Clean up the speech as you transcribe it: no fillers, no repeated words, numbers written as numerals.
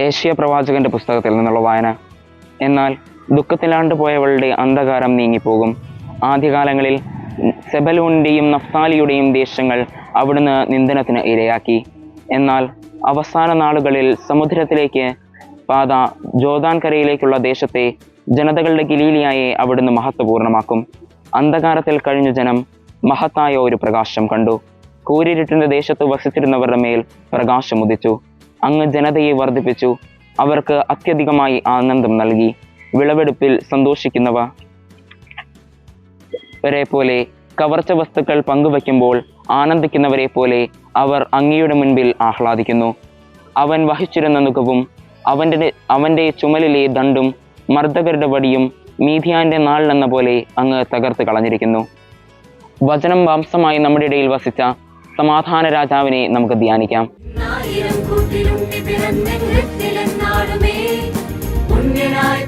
Asia പ്രവാചകന്റെ പുസ്തകത്തിൽ നിന്നുള്ള വായന. എന്നാൽ ദുഃഖത്തിലാണ്ട് പോയവളുടെ അന്ധകാരം നീങ്ങിപ്പോകും. ആദ്യകാലങ്ങളിൽ സെബലൂണിൻ്റെയും നഫ്താലിയുടെയും ദേശങ്ങൾ അവിടുന്ന് നിന്ദനത്തിന് ഇരയാക്കി. എന്നാൽ അവസാന നാളുകളിൽ സമുദ്രത്തിലേക്ക് പാത ജോർദാൻ കരയിലേക്കുള്ള ദേശത്തെ ജനതകളുടെ ഗലീലിയായെ അവിടുന്ന് മഹത്വപൂർണ്ണമാക്കും. അന്ധകാരത്തിൽ കഴിഞ്ഞ ജനം മഹത്തായ ഒരു പ്രകാശം കണ്ടു. കൂരിരുട്ടിൻ്റെ ദേശത്ത് വസിച്ചിരുന്നവരുടെ മേൽ പ്രകാശം ഉദിച്ചു. അങ്ങ് ജനതയെ വർദ്ധിപ്പിച്ചു, അവർക്ക് അത്യധികമായി ആനന്ദം നൽകി. വിളവെടുപ്പിൽ സന്തോഷിക്കുന്നവരെ പോലെ, കവർച്ച വസ്തുക്കൾ പങ്കുവയ്ക്കുമ്പോൾ ആനന്ദിക്കുന്നവരെ പോലെ അവർ അങ്ങയുടെ മുൻപിൽ ആഹ്ലാദിക്കുന്നു. അവൻ വഹിച്ചിരുന്ന നുകവും അവൻ്റെ ചുമലിലെ ദണ്ടും മർദ്ദകരുടെ വടിയും മീഥ്യാന്റെ നാളിലെന്ന പോലെ അങ്ങ് തകർത്ത് കളഞ്ഞിരിക്കുന്നു. വചനം മാംസമായി നമ്മുടെ ഇടയിൽ വസിച്ച സമാധാന രാജാവിനെ നമുക്ക് ധ്യാനിക്കാം. പുണ്യനായി